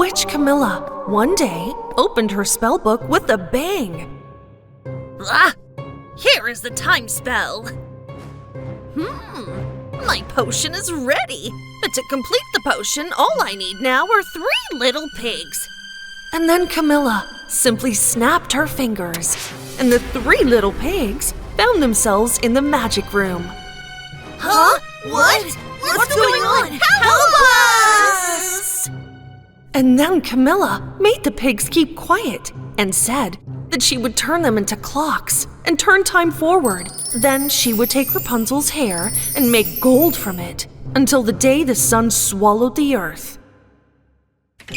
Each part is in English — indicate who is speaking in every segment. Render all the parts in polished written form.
Speaker 1: Witch Camila one day opened her spellbook with a bang.
Speaker 2: Ah! Here is the time spell. My potion is ready. But to complete the potion, all I need now are 3 little pigs.
Speaker 1: And then Camila simply snapped her fingers, and the 3 little pigs found themselves in the magic room.
Speaker 2: Huh? What? What's going on? Help us!
Speaker 1: And then Camila made the pigs keep quiet and said that she would turn them into clocks and turn time forward. Then she would take Rapunzel's hair and make gold from it until the day the sun swallowed the earth.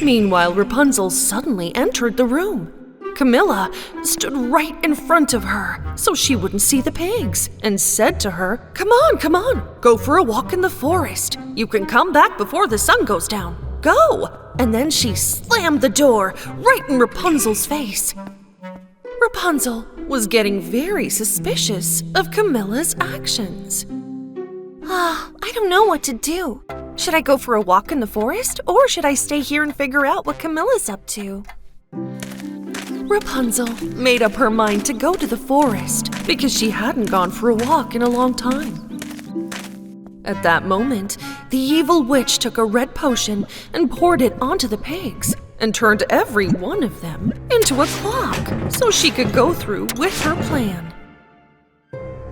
Speaker 1: Meanwhile, Rapunzel suddenly entered the room. Camila stood right in front of her so she wouldn't see the pigs and said to her, Come on, go for a walk in the forest. You can come back before the sun goes down. Go!" And then she slammed the door right in Rapunzel's face. Rapunzel was getting very suspicious of Camilla's actions. I don't know what to do. Should I go for a walk in the forest, or should I stay here and figure out what Camilla's up to? Rapunzel made up her mind to go to the forest because she hadn't gone for a walk in a long time. At that moment, the evil witch took a red potion and poured it onto the pigs and turned every one of them into a clock so she could go through with her plan.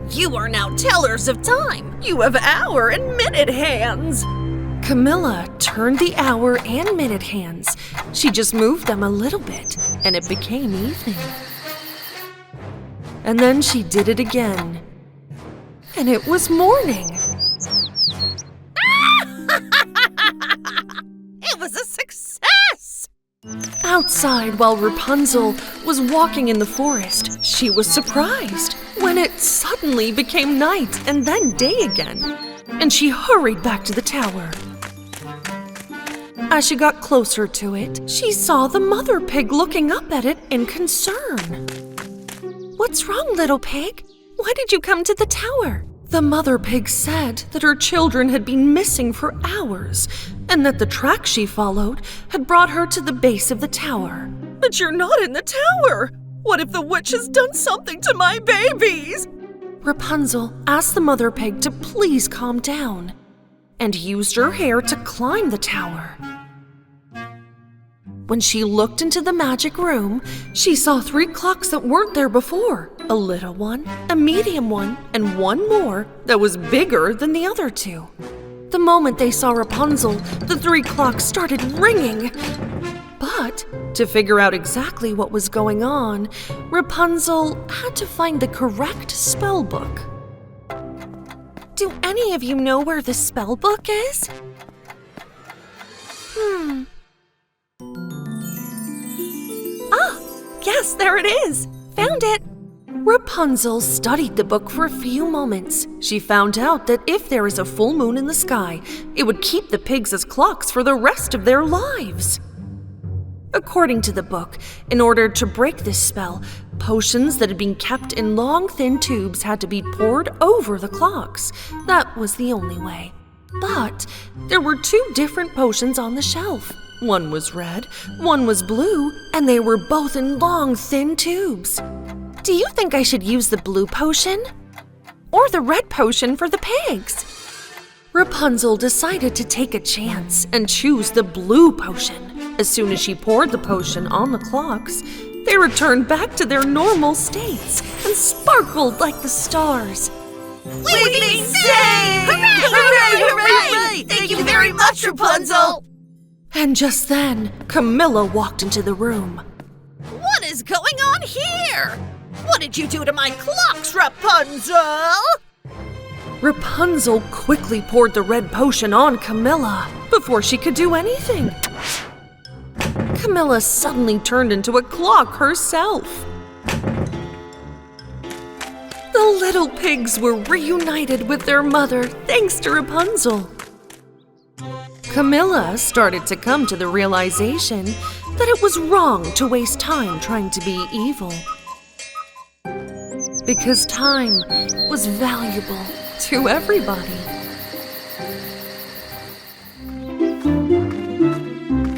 Speaker 2: You are now tellers of time. You have hour and minute hands.
Speaker 1: Camila turned the hour and minute hands. She just moved them a little bit, and it became evening. And then she did it again, and it was morning.
Speaker 2: It was a success!
Speaker 1: Outside, while Rapunzel was walking in the forest, she was surprised when it suddenly became night and then day again, and she hurried back to the tower. As she got closer to it, she saw the mother pig looking up at it in concern. "What's wrong, little pig? Why did you come to the tower?" The mother pig said that her children had been missing for hours and that the track she followed had brought her to the base of the tower.
Speaker 2: But you're not in the tower! What if the witch has done something to my babies?
Speaker 1: Rapunzel asked the mother pig to please calm down and used her hair to climb the tower. When she looked into the magic room, she saw 3 clocks that weren't there before. A little one, a medium one, and one more that was bigger than the other 2. The moment they saw Rapunzel, the 3 clocks started ringing. But to figure out exactly what was going on, Rapunzel had to find the correct spell book. Do any of you know where the spell book is? Yes, there it is! Found it! Rapunzel studied the book for a few moments. She found out that if there is a full moon in the sky, it would keep the pigs as clocks for the rest of their lives. According to the book, in order to break this spell, potions that had been kept in long, thin tubes had to be poured over the clocks. That was the only way. But there were 2 different potions on the shelf. One was red, one was blue, and they were both in long, thin tubes. Do you think I should use the blue potion? Or the red potion for the pigs? Rapunzel decided to take a chance and choose the blue potion. As soon as she poured the potion on the clocks, they returned back to their normal states and sparkled like the stars.
Speaker 2: We've been saved! Hooray! Hooray! Hooray! Thank you very much, Rapunzel!
Speaker 1: And just then, Camila walked into the room.
Speaker 2: What is going on here? What did you do to my clocks, Rapunzel?
Speaker 1: Rapunzel quickly poured the red potion on Camila before she could do anything. Camila suddenly turned into a clock herself. The little pigs were reunited with their mother thanks to Rapunzel. Camila started to come to the realization that it was wrong to waste time trying to be evil. Because time was valuable to everybody.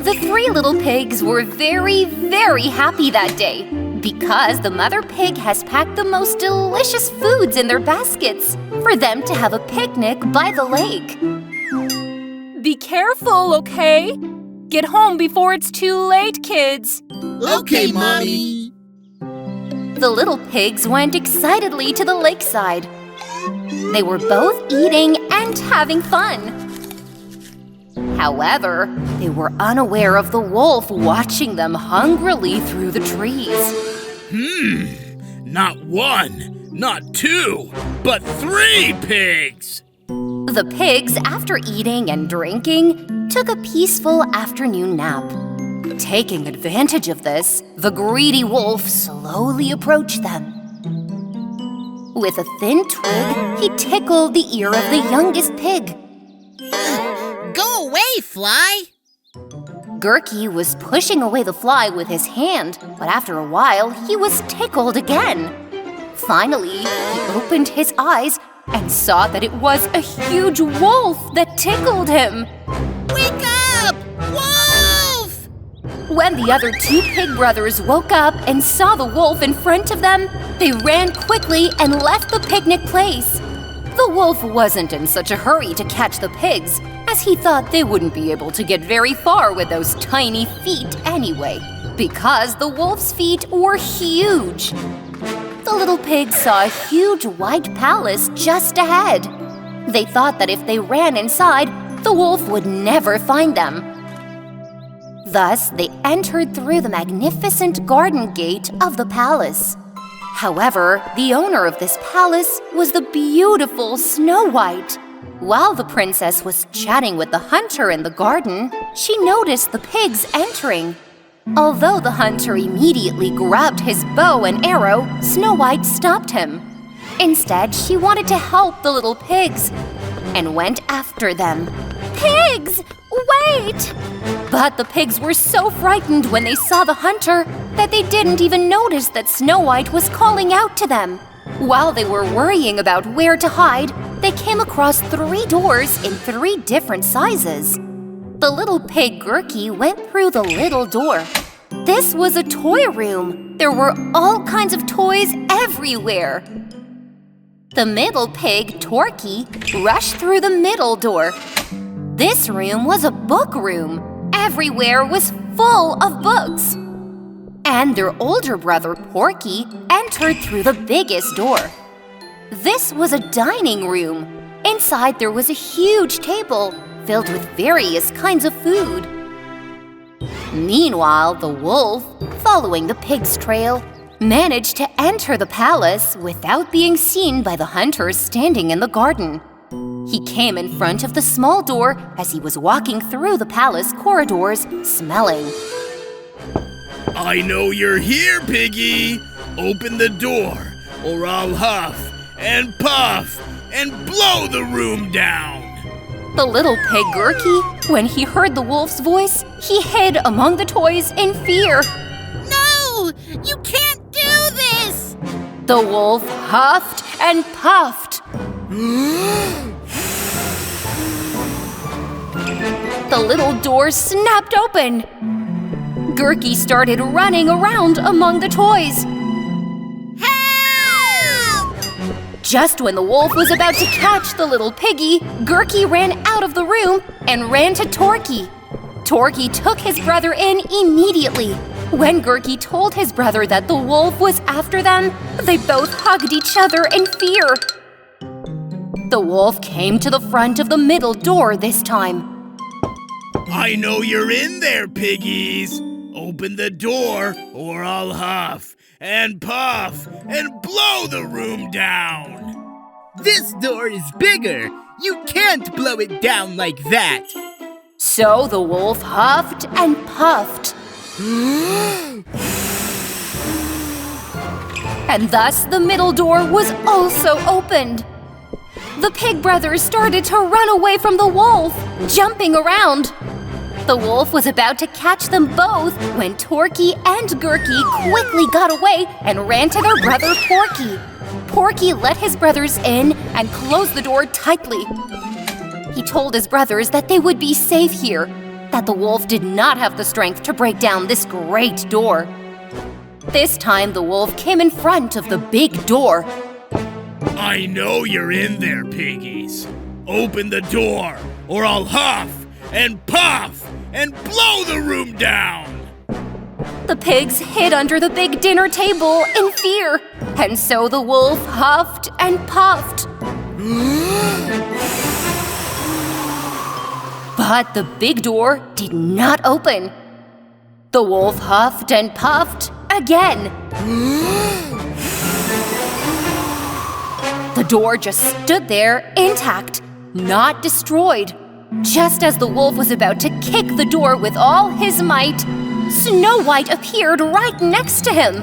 Speaker 1: The
Speaker 3: three little pigs were very, very happy that day because the mother pig has packed the most delicious foods in their baskets for them to have a picnic by the lake.
Speaker 4: Be careful, okay? Get home before it's too late, kids.
Speaker 5: Okay, Mommy.
Speaker 3: The little pigs went excitedly to the lakeside. They were both eating and having fun. However, they were unaware of the wolf watching them hungrily through the trees.
Speaker 5: Not one, not two, but 3 pigs!
Speaker 3: The pigs, after eating and drinking, took a peaceful afternoon nap. Taking advantage of this, the greedy wolf slowly approached them. With a thin twig, he tickled the ear of the youngest pig.
Speaker 2: Go away, fly!
Speaker 3: Gurky was pushing away the fly with his hand, but after a while, he was tickled again. Finally, he opened his eyes and saw that it was a huge wolf that tickled him.
Speaker 2: Wake up! Wolf!
Speaker 3: When the other 2 pig brothers woke up and saw the wolf in front of them, they ran quickly and left the picnic place. The wolf wasn't in such a hurry to catch the pigs, as he thought they wouldn't be able to get very far with those tiny feet anyway, because the wolf's feet were huge. The little pigs saw a huge white palace just ahead. They thought that if they ran inside, the wolf would never find them. Thus, they entered through the magnificent garden gate of the palace. However, the owner of this palace was the beautiful Snow White. While the princess was chatting with the hunter in the garden, she noticed the pigs entering. Although the hunter immediately grabbed his bow and arrow, Snow White stopped him. Instead, she wanted to help the little pigs and went after them. "Pigs! Wait!" But the pigs were so frightened when they saw the hunter that they didn't even notice that Snow White was calling out to them. While they were worrying about where to hide, they came across 3 doors in 3 different sizes. The little pig Gurky went through the little door. This was a toy room. There were all kinds of toys everywhere. The middle pig, Torky, rushed through the middle door. This room was a book room. Everywhere was full of books. And their older brother, Porky, entered through the biggest door. This was a dining room. Inside there was a huge table filled with various kinds of food. Meanwhile, the wolf, following the pig's trail, managed to enter the palace without being seen by the hunters standing in the garden. He came in front of the small door as he was walking through the palace corridors, smelling.
Speaker 5: I know you're here, Piggy! Open the door, or I'll huff and puff and blow the room down!
Speaker 3: The little pig Gurky, when he heard the wolf's voice, he hid among the toys in fear.
Speaker 2: No! You can't do this!
Speaker 3: The wolf huffed and puffed. The little door snapped open. Gurky started running around among the toys.
Speaker 2: Help!
Speaker 3: Just when the wolf was about to catch the little piggy, Gurky ran out of the room and ran to Torky. Torky took his brother in immediately. When Gurky told his brother that the wolf was after them, they both hugged each other in fear. The wolf came to the front of the middle door this time.
Speaker 5: I know you're in there, piggies! Open the door, or I'll huff and puff and blow the room down!
Speaker 6: This door is bigger! You can't blow it down like that!
Speaker 3: So the wolf huffed and puffed. And thus the middle door was also opened. The pig brothers started to run away from the wolf, jumping around. The wolf was about to catch them both when Torky and Gurky quickly got away and ran to their brother Porky. Porky let his brothers in and closed the door tightly. He told his brothers that they would be safe here. that the wolf did not have the strength to break down this great door. This time, the wolf came in front of the big door.
Speaker 5: I know you're in there, piggies. Open the door, or I'll huff and puff and blow the room down.
Speaker 3: The pigs hid under the big dinner table in fear, and so the wolf huffed and puffed. But the big door did not open. The wolf huffed and puffed again. The door just stood there intact, not destroyed. Just as the wolf was about to kick the door with all his might, Snow White appeared right next to him.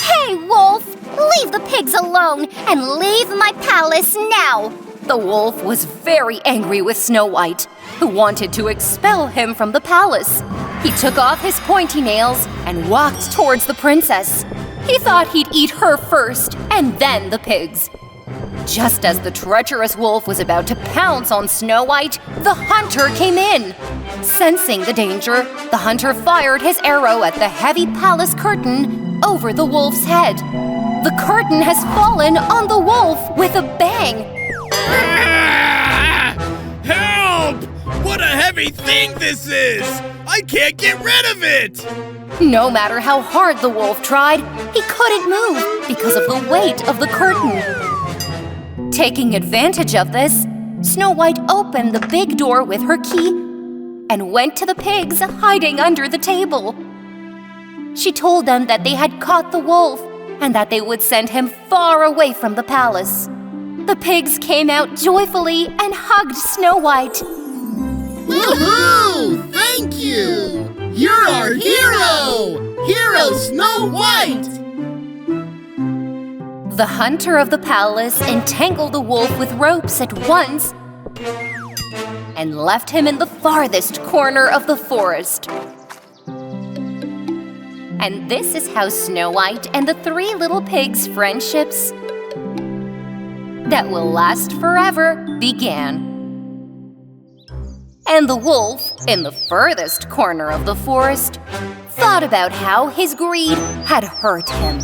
Speaker 7: Hey, Wolf! Leave the pigs alone and leave my palace now!
Speaker 3: The wolf was very angry with Snow White, who wanted to expel him from the palace. He took off his pointy nails and walked towards the princess. He thought he'd eat her first and then the pigs. Just as the treacherous wolf was about to pounce on Snow White, the hunter came in. Sensing the danger, the hunter fired his arrow at the heavy palace curtain over the wolf's head. The curtain has fallen on the wolf with a bang.
Speaker 5: Ah! Help! What a heavy thing this is! I can't get rid of it!
Speaker 3: No matter how hard the wolf tried, he couldn't move because of the weight of the curtain. Taking advantage of this, Snow White opened the big door with her key and went to the pigs hiding under the table. She told them that they had caught the wolf and that they would send him far away from the palace. The pigs came out joyfully and hugged Snow White.
Speaker 6: Woohoo! Thank you! You're our hero! Hero Snow White!
Speaker 3: The hunter of the palace entangled the wolf with ropes at once and left him in the farthest corner of the forest. And this is how Snow White and the three little pigs' friendships that will last forever began. And the wolf, in the furthest corner of the forest, thought about how his greed had hurt him.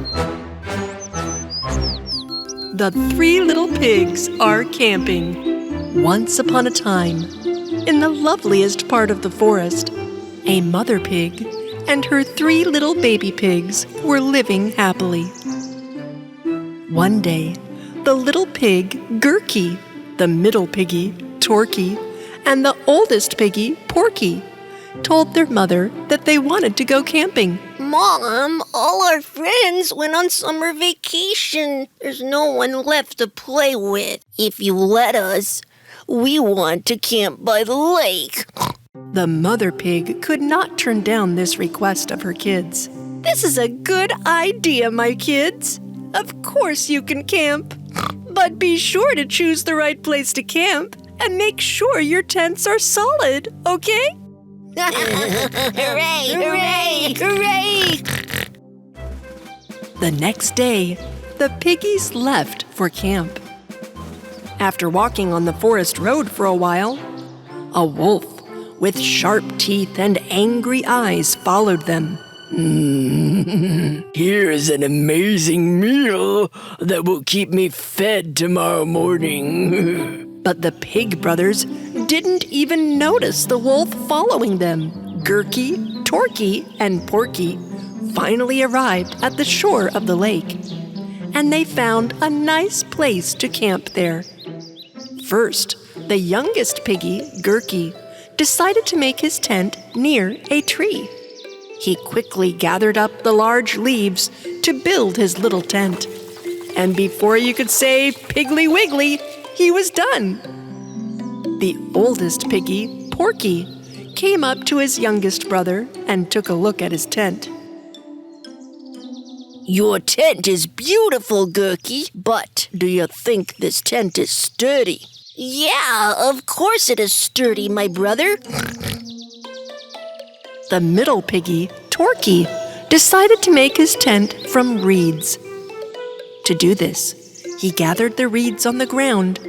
Speaker 1: The three little pigs are camping. Once upon a time, in the loveliest part of the forest, a mother pig and her three little baby pigs were living happily. One day, the little pig, Gurky, the middle piggy, Torky, and the oldest piggy, Porky, told their mother that they wanted to go camping.
Speaker 2: Mom, all our friends went on summer vacation. There's no one left to play with. If you let us, we want to camp by the lake.
Speaker 1: The mother pig could not turn down this request of her kids. This is a good idea, my kids. Of course you can camp. But be sure to choose the right place to camp and make sure your tents are solid, okay?
Speaker 2: Hooray! Hooray! Hooray!
Speaker 1: The next day, the piggies left for camp. After walking on the forest road for a while, a wolf with sharp teeth and angry eyes followed them.
Speaker 8: Here's an amazing meal that will keep me fed tomorrow morning.
Speaker 1: But the pig brothers didn't even notice the wolf following them. Gurky, Torky, and Porky finally arrived at the shore of the lake, and they found a nice place to camp there. First, the youngest piggy, Gurky, decided to make his tent near a tree. He quickly gathered up the large leaves to build his little tent. And before you could say Piggly Wiggly, he was done. The oldest piggy, Porky, came up to his youngest brother and took a look at his tent.
Speaker 2: Your tent is beautiful, Gurky, but do you think this tent is sturdy? Yeah, of course it is sturdy, my brother.
Speaker 1: The middle piggy, Torky, decided to make his tent from reeds. To do this, he gathered the reeds on the ground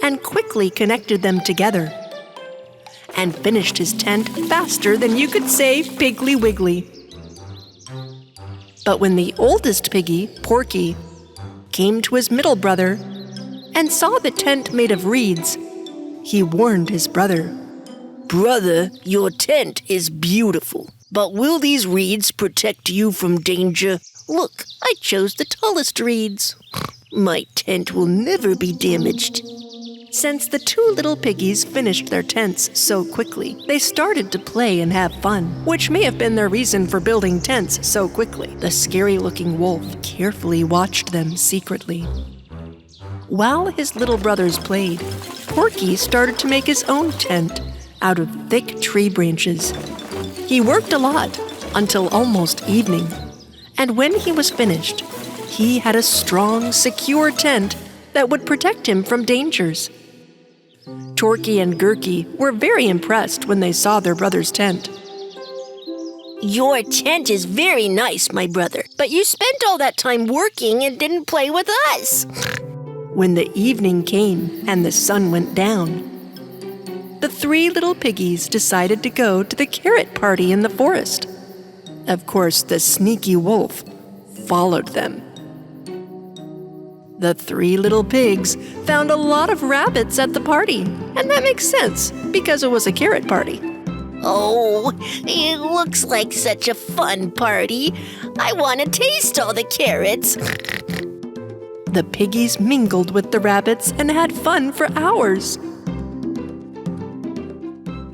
Speaker 1: and quickly connected them together. and finished his tent faster than you could say Piggly Wiggly. But when the oldest piggy, Porky, came to his middle brother and saw the tent made of reeds, he warned his brother.
Speaker 2: Brother, your tent is beautiful, but will these reeds protect you from danger? Look, I chose the tallest reeds. My tent will never be damaged.
Speaker 1: Since the two little piggies finished their tents so quickly, they started to play and have fun, which may have been their reason for building tents so quickly. The scary-looking wolf carefully watched them secretly. While his little brothers played, Porky started to make his own tent out of thick tree branches. He worked a lot until almost evening, and when he was finished, he had a strong, secure tent that would protect him from dangers. Torky and Gurky were very impressed when they saw their brother's tent.
Speaker 2: Your tent is very nice, my brother, but you spent all that time working and didn't play with us.
Speaker 1: When the evening came and the sun went down, the three little piggies decided to go to the carrot party in the forest. Of course, the sneaky wolf followed them. The three little pigs found a lot of rabbits at the party, and that makes sense because it was a carrot party.
Speaker 2: Oh, it looks like such a fun party. I want to taste all the carrots.
Speaker 1: The piggies mingled with the rabbits and had fun for hours.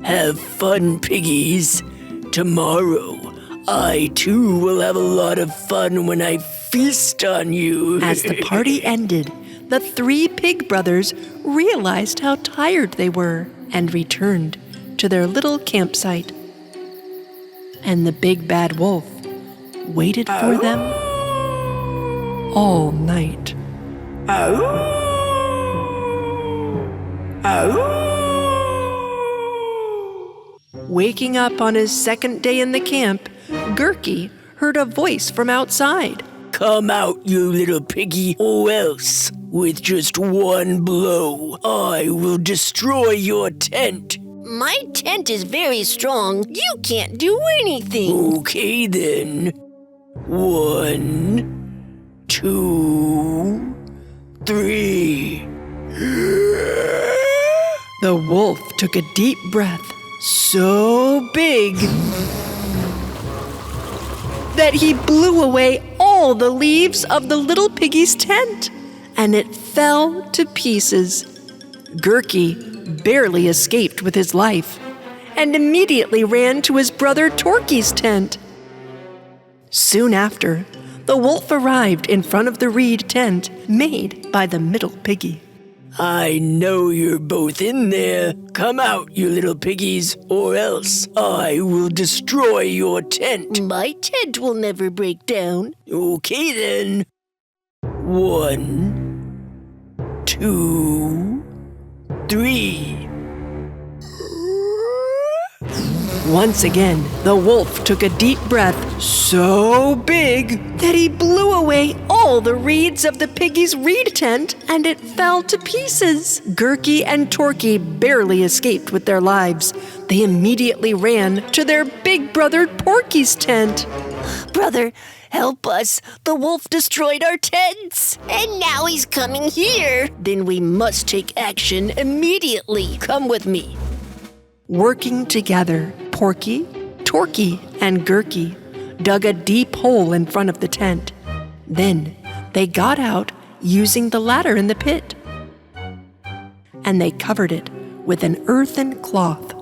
Speaker 8: Have fun, piggies. Tomorrow, I too will have a lot of fun when I feast on you.
Speaker 1: As the party ended, the three pig brothers realized how tired they were and returned to their little campsite. And the big bad wolf waited for them all night. Waking up on his second day in the camp, Gurky heard a voice from outside.
Speaker 8: Come out, you little piggy, or else, with just one blow, I will destroy your tent.
Speaker 2: My tent is very strong. You can't do anything.
Speaker 8: Okay, then. 1, 2, 3.
Speaker 1: The wolf took a deep breath, so big that he blew away all the leaves of the little piggy's tent, and it fell to pieces. Gurky barely escaped with his life and immediately ran to his brother Torky's tent. Soon after, the wolf arrived in front of the reed tent made by the middle piggy.
Speaker 8: I know you're both in there. Come out, you little piggies, or else I will destroy your tent.
Speaker 2: My tent will never break down.
Speaker 8: Okay, then. 1, 2, 3.
Speaker 1: Once again, the wolf took a deep breath so big that he blew away all the reeds of the piggy's reed tent, and it fell to pieces. Gurky and Torky barely escaped with their lives. They immediately ran to their big brother Porky's tent.
Speaker 2: Brother, help us. The wolf destroyed our tents. And now he's coming here. Then we must take action immediately. Come with me.
Speaker 1: Working together, Porky, Torky, and Gurky dug a deep hole in front of the tent. Then they got out using the ladder in the pit, and they covered it with an earthen cloth.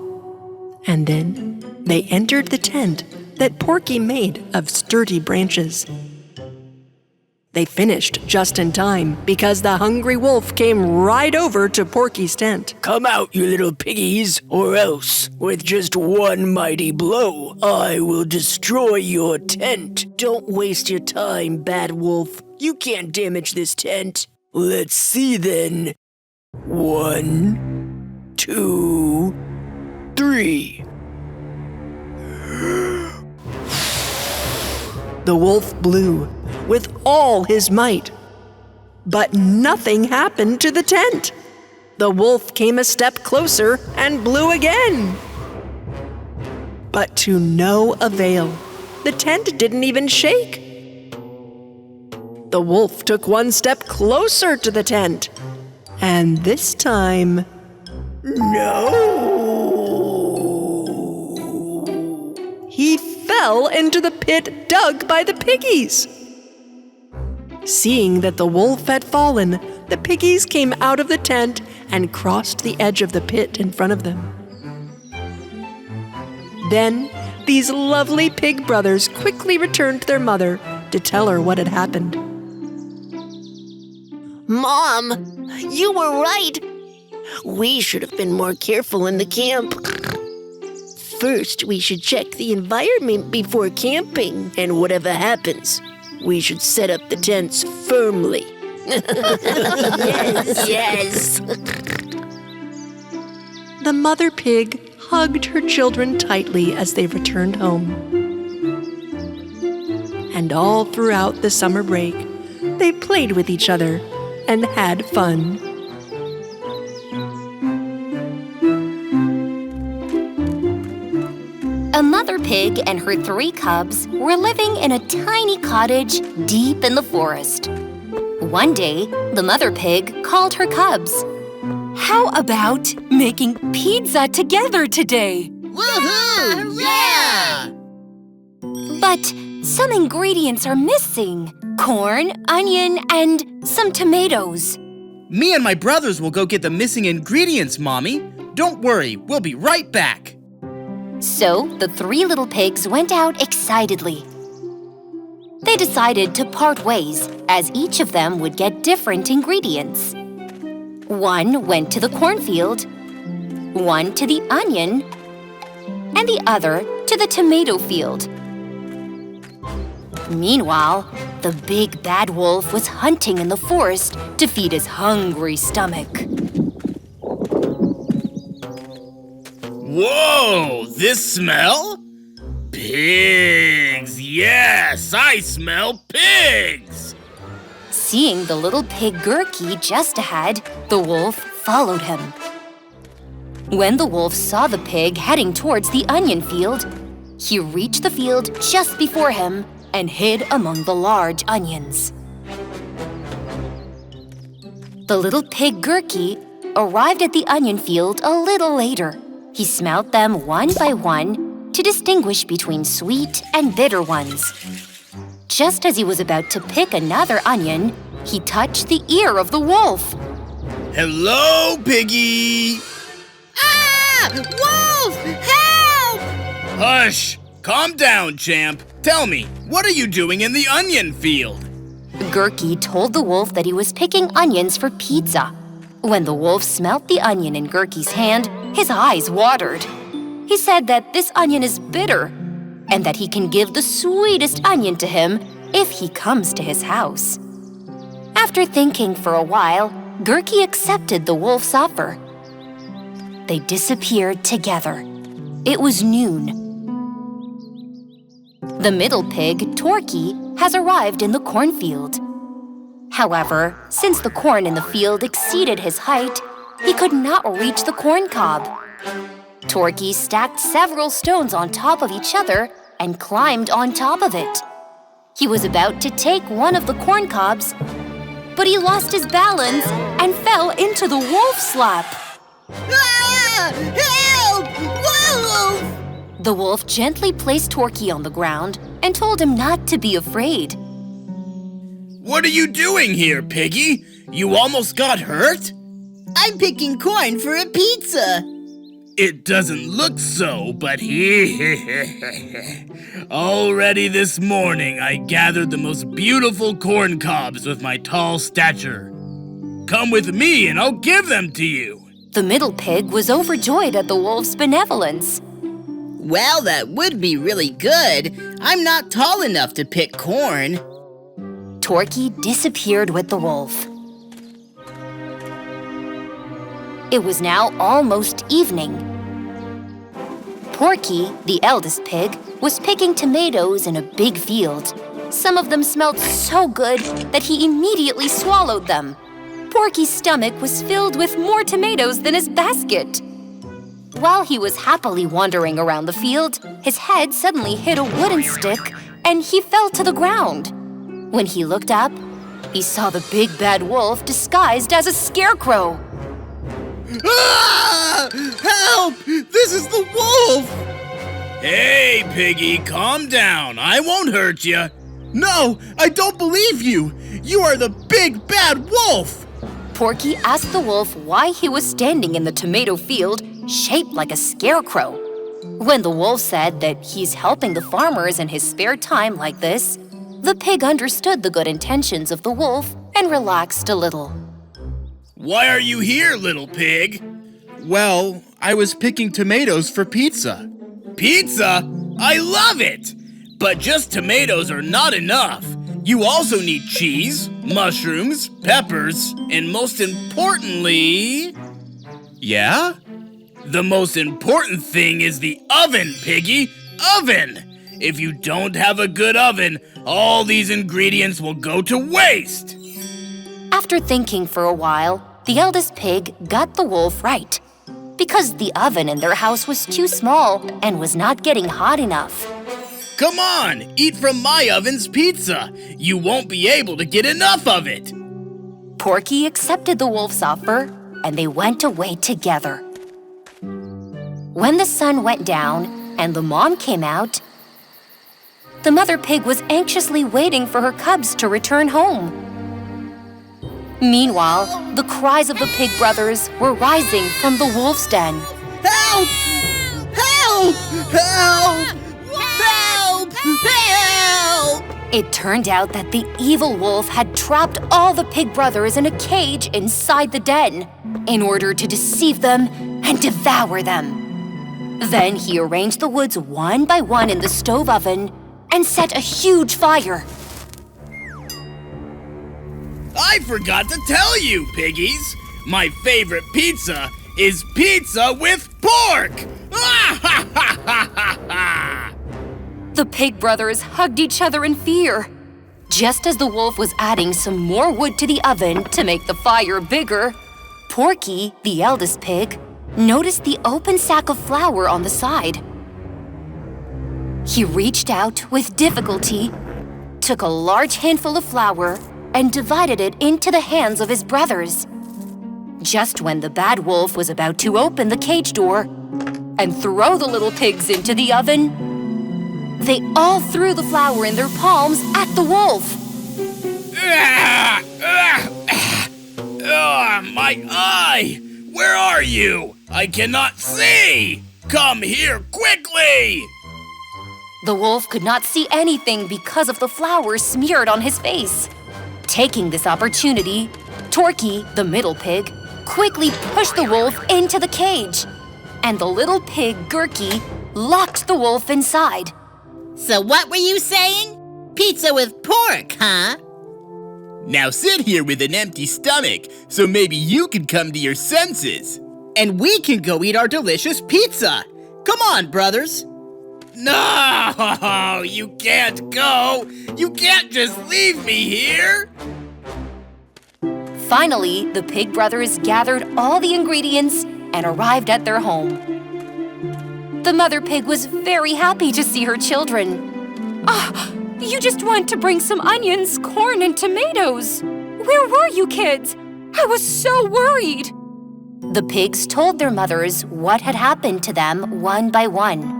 Speaker 1: And then they entered the tent that Porky made of sturdy branches. They finished just in time because the hungry wolf came right over to Porky's tent.
Speaker 8: Come out, you little piggies, or else, with just one mighty blow, I will destroy your tent.
Speaker 2: Don't waste your time, bad wolf. You can't damage this tent.
Speaker 8: Let's see then. 1, 2, 3.
Speaker 1: The wolf blew with all his might, but nothing happened to the tent. The wolf came a step closer and blew again, But to no avail. The tent didn't even shake. The wolf took one step closer to the tent. And this time,
Speaker 8: No!
Speaker 1: he fell into the pit dug by the piggies. Seeing that the wolf had fallen, the piggies came out of the tent and crossed the edge of the pit in front of them. Then, these lovely pig brothers quickly returned to their mother to tell her what had happened.
Speaker 2: Mom, you were right. We should have been more careful in the camp. First, we should check the environment before camping, and whatever happens, we should set up the tents firmly. Yes.
Speaker 1: The mother pig hugged her children tightly as they returned home. And all throughout the summer break, they played with each other and had fun.
Speaker 3: A mother pig and her 3 cubs were living in a tiny cottage deep in the forest. One day, the mother pig called her cubs.
Speaker 4: How about making pizza together today?
Speaker 6: Woohoo! Yeah!
Speaker 3: But some ingredients are missing. Corn, onion, and some tomatoes.
Speaker 9: Me and my brothers will go get the missing ingredients, Mommy. Don't worry, we'll be right back.
Speaker 3: So the 3 little pigs went out excitedly. They decided to part ways, as each of them would get different ingredients. One went to the cornfield, one to the onion, and the other to the tomato field. Meanwhile, the big bad wolf was hunting in the forest to feed his hungry stomach.
Speaker 5: Whoa, this smell? Pigs! Yes, I smell pigs!
Speaker 3: Seeing the little pig Gurky just ahead, the wolf followed him. When the wolf saw the pig heading towards the onion field, he reached the field just before him and hid among the large onions. The little pig Gurky arrived at the onion field a little later. He smelt them one by one to distinguish between sweet and bitter ones. Just as he was about to pick another onion, he touched the ear of the wolf.
Speaker 5: Hello, piggy!
Speaker 6: Ah! Wolf! Help!
Speaker 5: Hush! Calm down, champ. Tell me, what are you doing in the onion field?
Speaker 3: Gurky told the wolf that he was picking onions for pizza. When the wolf smelt the onion in Gurky's hand, his eyes watered. He said that this onion is bitter and that he can give the sweetest onion to him if he comes to his house. After thinking for a while, Gurky accepted the wolf's offer. They disappeared together. It was noon. The middle pig, Torky, has arrived in the cornfield. However, since the corn in the field exceeded his height, he could not reach the corn cob. Torky stacked several stones on top of each other and climbed on top of it. He was about to take one of the corn cobs, but he lost his balance and fell into the wolf's lap.
Speaker 6: Ah! Help! Wolf!
Speaker 3: The wolf gently placed Torky on the ground and told him not to be afraid.
Speaker 5: What are you doing here, piggy? You almost got hurt?
Speaker 6: I'm picking corn for a pizza.
Speaker 5: It doesn't look so, but already this morning I gathered the most beautiful corn cobs with my tall stature. Come with me and I'll give them to you.
Speaker 3: The middle pig was overjoyed at the wolf's benevolence.
Speaker 6: Well, that would be really good. I'm not tall enough to pick corn.
Speaker 3: Torky disappeared with the wolf. It was now almost evening. Porky, the eldest pig, was picking tomatoes in a big field. Some of them smelled so good that he immediately swallowed them. Porky's stomach was filled with more tomatoes than his basket. While he was happily wandering around the field, his head suddenly hit a wooden stick and he fell to the ground. When he looked up, he saw the big bad wolf disguised as a scarecrow.
Speaker 9: Ah! Help! This is the wolf!
Speaker 5: Hey, Piggy, calm down. I won't hurt you.
Speaker 9: No, I don't believe you! You are the big bad wolf!
Speaker 3: Porky asked the wolf why he was standing in the tomato field shaped like a scarecrow. When the wolf said that he's helping the farmers in his spare time like this, the pig understood the good intentions of the wolf and relaxed a little.
Speaker 5: Why are you here, little pig?
Speaker 9: Well, I was picking tomatoes for pizza.
Speaker 5: Pizza? I love it! But just tomatoes are not enough. You also need cheese, mushrooms, peppers, and most importantly...
Speaker 9: Yeah?
Speaker 5: The most important thing is the oven, Piggy! Oven! If you don't have a good oven, all these ingredients will go to waste!
Speaker 3: After thinking for a while, the eldest pig got the wolf right. Because the oven in their house was too small and was not getting hot enough.
Speaker 5: Come on, eat from my oven's pizza. You won't be able to get enough of it.
Speaker 3: Porky accepted the wolf's offer, and they went away together. When the sun went down and the mom came out, the mother pig was anxiously waiting for her cubs to return home. Meanwhile, the cries of the pig brothers were rising from the wolf's den.
Speaker 6: Help! Help! Help! Help! Help!
Speaker 3: It turned out that the evil wolf had trapped all the pig brothers in a cage inside the den in order to deceive them and devour them. Then he arranged the woods one by one in the stove oven and set a huge fire.
Speaker 5: I forgot to tell you, piggies. My favorite pizza is pizza with pork!
Speaker 3: The pig brothers hugged each other in fear. Just as the wolf was adding some more wood to the oven to make the fire bigger, Porky, the eldest pig, noticed the open sack of flour on the side. He reached out with difficulty, took a large handful of flour, and divided it into the hands of his brothers. Just when the bad wolf was about to open the cage door and throw the little pigs into the oven, they all threw the flour in their palms at the wolf.
Speaker 5: My eye! Where are you? I cannot see! Come here quickly!
Speaker 3: The wolf could not see anything because of the flour smeared on his face. Taking this opportunity, Torky, the middle pig, quickly pushed the wolf into the cage. And the little pig, Gurky, locked the wolf inside.
Speaker 6: So what were you saying? Pizza with pork, huh?
Speaker 5: Now sit here with an empty stomach, so maybe you can come to your senses.
Speaker 9: And we can go eat our delicious pizza. Come on, brothers.
Speaker 5: No, you can't go. You can't just leave me here.
Speaker 3: Finally, the pig brothers gathered all the ingredients and arrived at their home. The mother pig was very happy to see her children.
Speaker 4: You just went to bring some onions, corn, and tomatoes. Where were you kids? I was so worried.
Speaker 3: The pigs told their mothers what had happened to them one by one.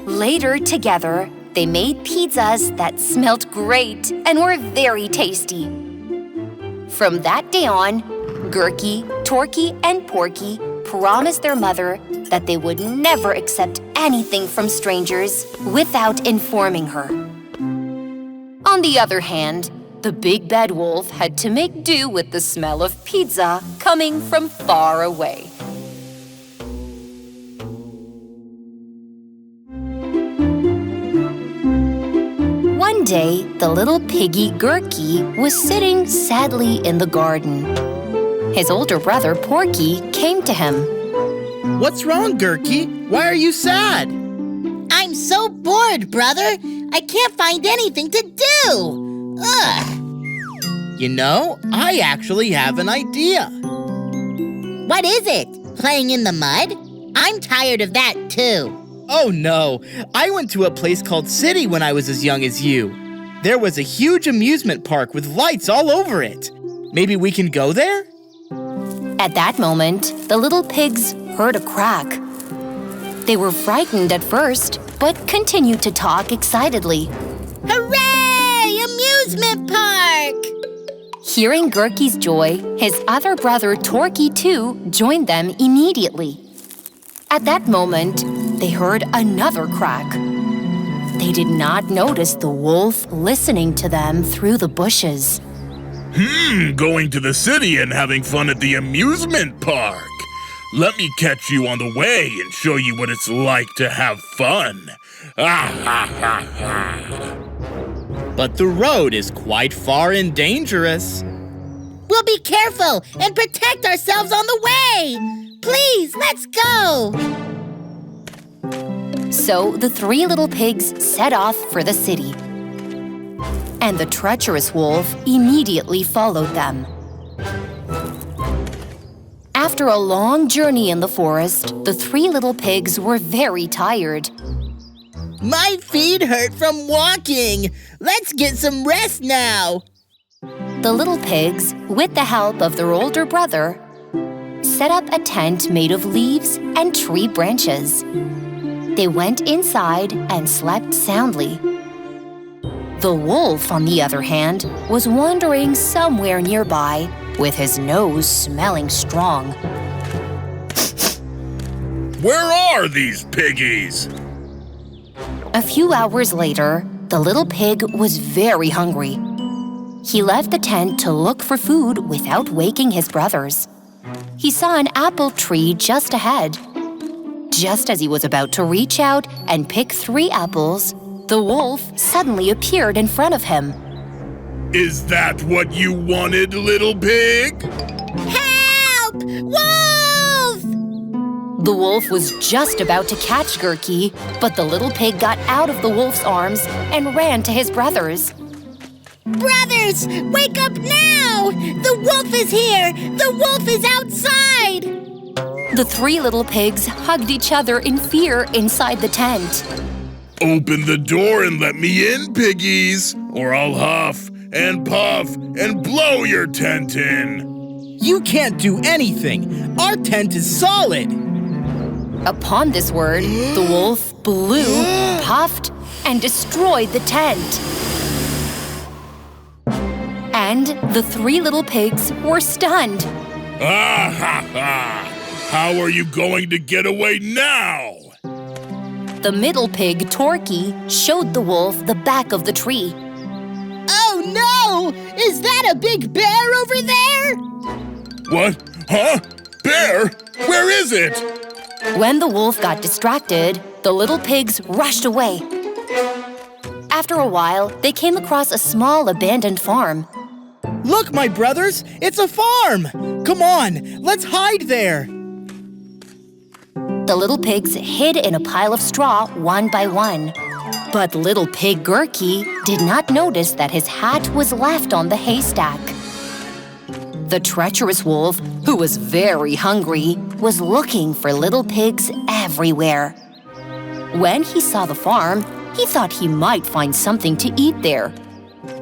Speaker 3: Later, together, they made pizzas that smelled great and were very tasty. From that day on, Gurky, Torky, and Porky promised their mother that they would never accept anything from strangers without informing her. On the other hand, the big bad wolf had to make do with the smell of pizza coming from far away. One day, the little piggy Gurky was sitting sadly in the garden. His older brother Porky came to him.
Speaker 9: What's wrong, Gurky? Why are you sad?
Speaker 6: I'm so bored, brother. I can't find anything to do. Ugh.
Speaker 9: You know, I actually have an idea.
Speaker 6: What is it? Playing in the mud? I'm tired of that too.
Speaker 9: Oh no, I went to a place called City when I was as young as you. There was a huge amusement park with lights all over it. Maybe we can go there?
Speaker 3: At that moment, the little pigs heard a crack. They were frightened at first, but continued to talk excitedly.
Speaker 6: Hooray! Amusement park!
Speaker 3: Hearing Gurky's joy, his other brother Torky too joined them immediately. At that moment, they heard another crack. They did not notice the wolf listening to them through the bushes.
Speaker 5: Going to the city and having fun at the amusement park. Let me catch you on the way and show you what it's like to have fun.
Speaker 9: But the road is quite far and dangerous.
Speaker 6: We'll be careful and protect ourselves on the way. Please, let's go.
Speaker 3: So the three little pigs set off for the city. And the treacherous wolf immediately followed them. After a long journey in the forest, the three little pigs were very tired.
Speaker 6: My feet hurt from walking. Let's get some rest now.
Speaker 3: The little pigs, with the help of their older brother, set up a tent made of leaves and tree branches. They went inside and slept soundly. The wolf, on the other hand, was wandering somewhere nearby with his nose smelling strong.
Speaker 5: Where are these piggies?
Speaker 3: A few hours later, the little pig was very hungry. He left the tent to look for food without waking his brothers. He saw an apple tree just ahead. Just as he was about to reach out and pick 3 apples, the wolf suddenly appeared in front of him.
Speaker 5: Is that what you wanted, little pig?
Speaker 6: Help! Wolf!
Speaker 3: The wolf was just about to catch Gurky, but the little pig got out of the wolf's arms and ran to his brothers.
Speaker 6: Brothers, wake up now! The wolf is here! The wolf is outside!
Speaker 3: The 3 little pigs hugged each other in fear inside the tent.
Speaker 5: Open the door and let me in, piggies, or I'll huff and puff and blow your tent in.
Speaker 9: You can't do anything. Our tent is solid.
Speaker 3: Upon this word, the wolf blew, puffed, and destroyed the tent. And the 3 little pigs were stunned.
Speaker 5: Ah ha ha! How are you going to get away now?
Speaker 3: The middle pig, Torky, showed the wolf the back of the tree.
Speaker 6: Oh no! Is that a big bear over there?
Speaker 5: What? Huh? Bear? Where is it?
Speaker 3: When the wolf got distracted, the little pigs rushed away. After a while, they came across a small abandoned farm.
Speaker 9: Look, my brothers, it's a farm. Come on, let's hide there.
Speaker 3: The little pigs hid in a pile of straw one by one. But little pig Gurky did not notice that his hat was left on the haystack. The treacherous wolf, who was very hungry, was looking for little pigs everywhere. When he saw the farm, he thought he might find something to eat there.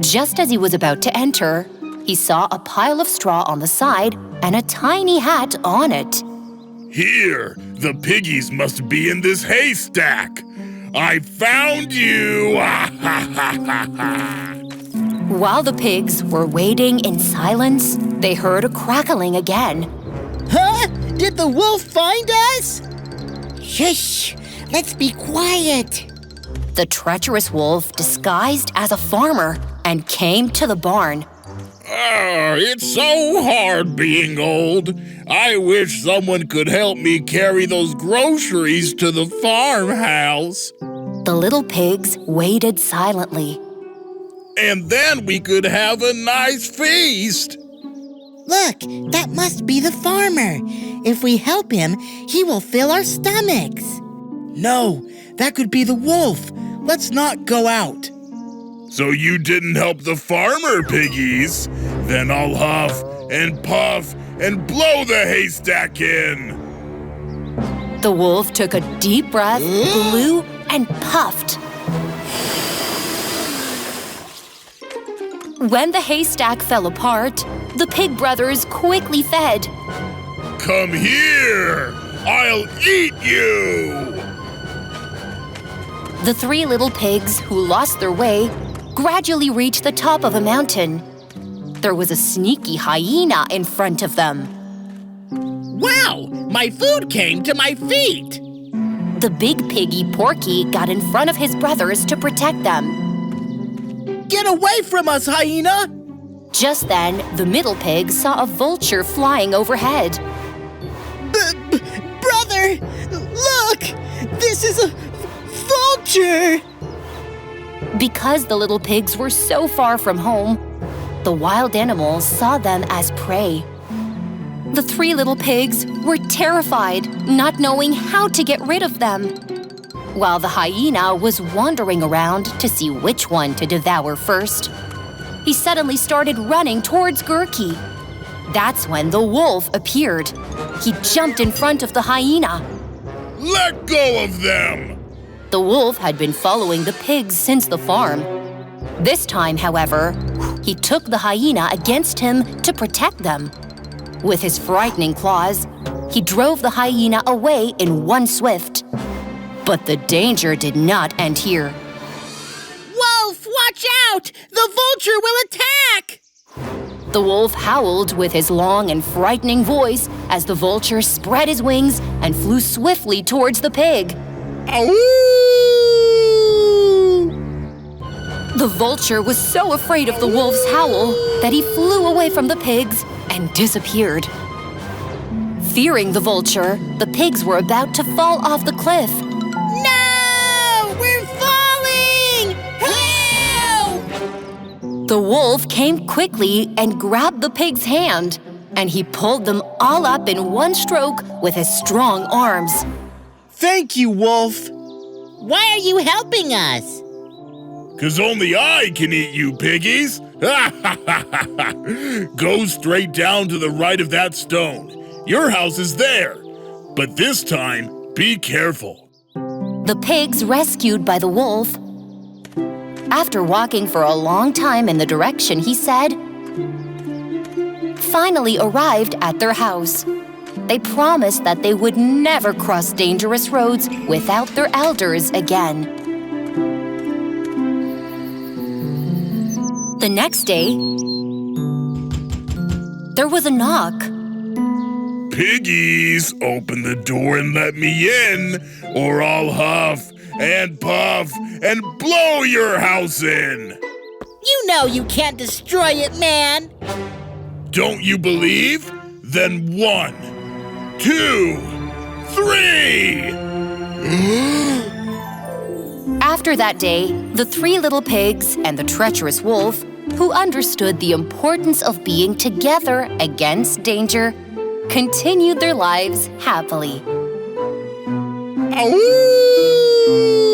Speaker 3: Just as he was about to enter, he saw a pile of straw on the side and a tiny hat on it.
Speaker 5: Here, the piggies must be in this haystack. I found you!
Speaker 3: While the pigs were waiting in silence, they heard a crackling again.
Speaker 6: Huh? Did the wolf find us? Shush! Let's be quiet.
Speaker 3: The treacherous wolf disguised as a farmer and came to the barn.
Speaker 5: It's so hard being old. I wish someone could help me carry those groceries to the farmhouse.
Speaker 3: The little pigs waited silently.
Speaker 5: And then we could have a nice feast.
Speaker 6: Look, that must be the farmer. If we help him, he will fill our stomachs.
Speaker 9: No, that could be the wolf. Let's not go out.
Speaker 5: So you didn't help the farmer, piggies? Then I'll huff and puff and blow the haystack in.
Speaker 3: The wolf took a deep breath, blew, and puffed. When the haystack fell apart, the pig brothers quickly fed.
Speaker 5: Come here! I'll eat you!
Speaker 3: The three little pigs who lost their way gradually reached the top of a mountain. There was a sneaky hyena in front of them.
Speaker 9: Wow! My food came to my feet!
Speaker 3: The big piggy Porky got in front of his brothers to protect them.
Speaker 9: Get away from us, hyena!
Speaker 3: Just then, the middle pig saw a vulture flying overhead.
Speaker 2: Brother, look! This is a vulture!
Speaker 3: Because the little pigs were so far from home, the wild animals saw them as prey. The three little pigs were terrified, not knowing how to get rid of them. While the hyena was wandering around to see which one to devour first, he suddenly started running towards Gurky. That's when the wolf appeared. He jumped in front of the hyena.
Speaker 5: Let go of them!
Speaker 3: The wolf had been following the pigs since the farm. This time, however, he took the hyena against him to protect them. With his frightening claws, he drove the hyena away in one swift. But the danger did not end here.
Speaker 2: Wolf, watch out! The vulture will attack!
Speaker 3: The wolf howled with his long and frightening voice as the vulture spread his wings and flew swiftly towards the pig.
Speaker 9: Ow!
Speaker 3: The vulture was so afraid of the wolf's howl that he flew away from the pigs and disappeared. Fearing the vulture, the pigs were about to fall off the cliff.
Speaker 2: No! We're falling! Help!
Speaker 3: The wolf came quickly and grabbed the pig's hand, and he pulled them all up in one stroke with his strong arms.
Speaker 9: Thank you, Wolf.
Speaker 2: Why are you helping us?
Speaker 5: 'Cause only I can eat you, piggies! Go straight down to the right of that stone. Your house is there. But this time, be careful.
Speaker 3: The pigs rescued by the wolf. After walking for a long time in the direction he said, finally arrived at their house. They promised that they would never cross dangerous roads without their elders again. The next day, there was a knock.
Speaker 5: Piggies, open the door and let me in, or I'll huff and puff and blow your house in.
Speaker 2: You know you can't destroy it, man.
Speaker 5: Don't you believe? Then 1, 2, 3!
Speaker 3: After that day, the three little pigs and the treacherous wolf, who understood the importance of being together against danger, continued their lives happily.
Speaker 9: Ow!